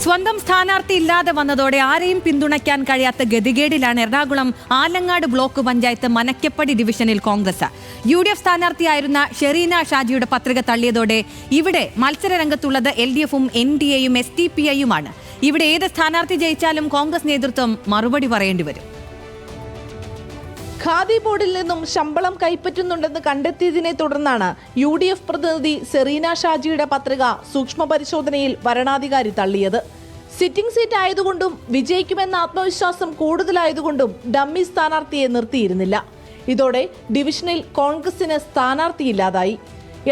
സ്വന്തം സ്ഥാനാർത്ഥി ഇല്ലാതെ വന്നതോടെ ആരെയും പിന്തുണയ്ക്കാൻ കഴിയാത്ത ഗതികേടിലാണ് എറണാകുളം ആലങ്ങാട് ബ്ലോക്ക് പഞ്ചായത്ത് മനക്കപ്പടി ഡിവിഷനിൽ കോൺഗ്രസ്. UDF സ്ഥാനാർത്ഥിയായിരുന്ന ഷെറീന ഷാജിയുടെ പത്രിക തള്ളിയതോടെ ഇവിടെ മത്സരരംഗത്തുള്ളത് LDFും NDAയും SDPIയുമാണ്. ഇവിടെ ഏത് സ്ഥാനാർത്ഥി ജയിച്ചാലും കോൺഗ്രസ് നേതൃത്വം മറുപടി പറയേണ്ടി വരും. ഖാദി ബോർഡിൽ നിന്നും ശമ്പളം കൈപ്പറ്റുന്നുണ്ടെന്ന് കണ്ടെത്തിയതിനെ തുടർന്നാണ് UDF പ്രതിനിധി ഷെറീന ഷാജിയുടെ പത്രിക സൂക്ഷ്മ പരിശോധനയിൽ വരണാധികാരി തള്ളിയത്. സിറ്റിംഗ് സീറ്റ് ആയതുകൊണ്ടും വിജയിക്കുമെന്ന ആത്മവിശ്വാസം കൂടുതലായതുകൊണ്ടും ഡമ്മി സ്ഥാനാർത്ഥിയെ നിർത്തിയിരുന്നില്ല. ഇതോടെ ഡിവിഷനിൽ കോൺഗ്രസിന് സ്ഥാനാർത്ഥിയില്ലാതായി.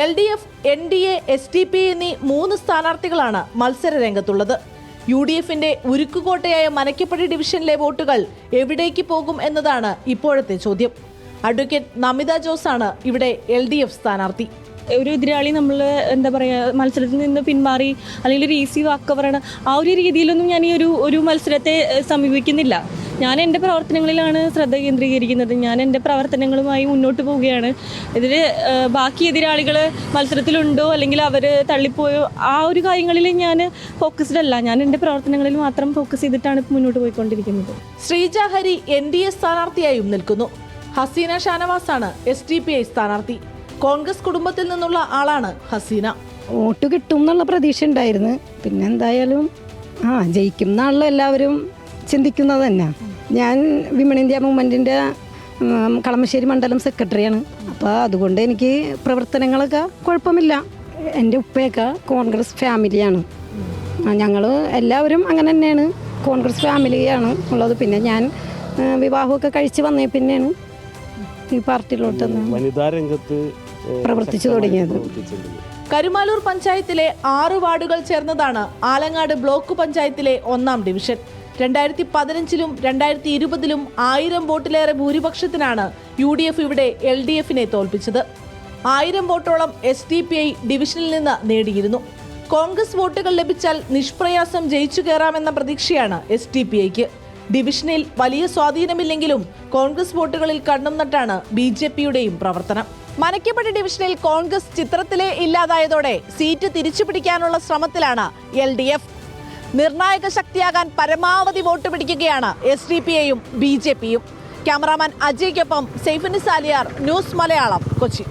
LDF, NDA, SDPI എന്നീ 3 സ്ഥാനാർത്ഥികളാണ് മത്സര രംഗത്തുള്ളത്. UDFന്റെ ഉരുക്കുകോട്ടയായ മനക്കപ്പടി ഡിവിഷനിലെ വോട്ടുകൾ എവിടേക്ക് പോകും എന്നതാണ് ഇപ്പോഴത്തെ ചോദ്യം. അഡ്വക്കേറ്റ് നമിത ജോസാണ് ഇവിടെ LDF സ്ഥാനാർത്ഥി. ഒരു എതിരാളി നമ്മൾ എന്താ പറയുക, മത്സരത്തിൽ നിന്ന് പിന്മാറി അല്ലെങ്കിൽ ഒരു ഈസി വാക്ക് പറയണം, ആ ഒരു രീതിയിലൊന്നും ഞാൻ ഈ ഒരു മത്സരത്തെ സമീപിക്കുന്നില്ല. ഞാൻ എൻ്റെ പ്രവർത്തനങ്ങളിലാണ് ശ്രദ്ധ കേന്ദ്രീകരിക്കുന്നത്. ഞാൻ എൻ്റെ പ്രവർത്തനങ്ങളുമായി മുന്നോട്ട് പോവുകയാണ്. ഇതിൽ ബാക്കി എതിരാളികൾ മത്സരത്തിലുണ്ടോ അല്ലെങ്കിൽ അവർ തള്ളിപ്പോയോ ആ ഒരു കാര്യങ്ങളിൽ ഞാൻ ഫോക്കസ്ഡ് അല്ല. ഞാൻ എൻ്റെ പ്രവർത്തനങ്ങളിൽ മാത്രം ഫോക്കസ് ചെയ്തിട്ടാണ് മുന്നോട്ട് പോയിക്കൊണ്ടിരിക്കുന്നത്. ശ്രീജ ഹരി NDA സ്ഥാനാർത്ഥിയായും നിൽക്കുന്നു. ഹസീന ഷാനവാസാണ് SDPI സ്ഥാനാർത്ഥി. കോൺഗ്രസ് കുടുംബത്തിൽ നിന്നുള്ള ആളാണ് ഹസീന. വോട്ട് കിട്ടും എന്നുള്ള പ്രതീക്ഷ ഉണ്ടായിരുന്നു. പിന്നെ എന്തായാലും ജയിക്കും എന്നാണല്ലോ എല്ലാവരും ചിന്തിക്കുന്നത് തന്നെ. ഞാൻ വിമൺ ഇന്ത്യ മൂവ്മെൻറ്റിൻ്റെ കളമശ്ശേരി മണ്ഡലം സെക്രട്ടറിയാണ്. അപ്പോൾ അതുകൊണ്ട് എനിക്ക് പ്രവർത്തനങ്ങളൊക്കെ കുഴപ്പമില്ല. എൻ്റെ ഉപ്പയൊക്കെ കോൺഗ്രസ് ഫാമിലിയാണ്. ഞങ്ങൾ എല്ലാവരും അങ്ങനെ തന്നെയാണ്, കോൺഗ്രസ് ഫാമിലിയാണ് ഉള്ളത്. പിന്നെ ഞാൻ വിവാഹമൊക്കെ കഴിച്ച് വന്നേ പിന്നെയാണ് ഈ പാർട്ടിയിലോട്ട് വനിതാ രംഗത്ത് പ്രവർത്തിച്ചു തുടങ്ങിയത്. കരുമാലൂർ പഞ്ചായത്തിലെ 6 വാർഡുകൾ ചേർന്നതാണ് ആലങ്ങാട് ബ്ലോക്ക് പഞ്ചായത്തിലെ 1ാം ഡിവിഷൻ. 2015-ലും 2020-ലും 1000 വോട്ടിലേറെ ഭൂരിപക്ഷത്തിനാണ് UDF ഇവിടെ LDFനെ തോൽപ്പിച്ചത്. 1000 വോട്ടോളം SDPI ഡിവിഷനിൽ നിന്ന് നേടിയിരുന്നു. കോൺഗ്രസ് വോട്ടുകൾ ലഭിച്ചാൽ നിഷ്പ്രയാസം ജയിച്ചു കയറാമെന്ന പ്രതീക്ഷയാണ് SDPIക്ക്. ഡിവിഷനിൽ വലിയ സ്വാധീനമില്ലെങ്കിലും കോൺഗ്രസ് വോട്ടുകളിൽ കണ്ണും നട്ടാണ് BJPയുടെയും പ്രവർത്തനം. മനക്കപ്പടി ഡിവിഷനിൽ കോൺഗ്രസ് ചിത്രത്തിലേ ഇല്ലാതായതോടെ സീറ്റ് തിരിച്ചുപിടിക്കാനുള്ള ശ്രമത്തിലാണ് LDF. നിർണായക ശക്തിയാകാൻ പരമാവധി വോട്ട് പിടിക്കുകയാണ് SDPIയും BJPയും. ക്യാമറാമാൻ അജയ്ക്കൊപ്പം സൈഫുനിസ് ആലിയാർ, ന്യൂസ് മലയാളം, കൊച്ചി.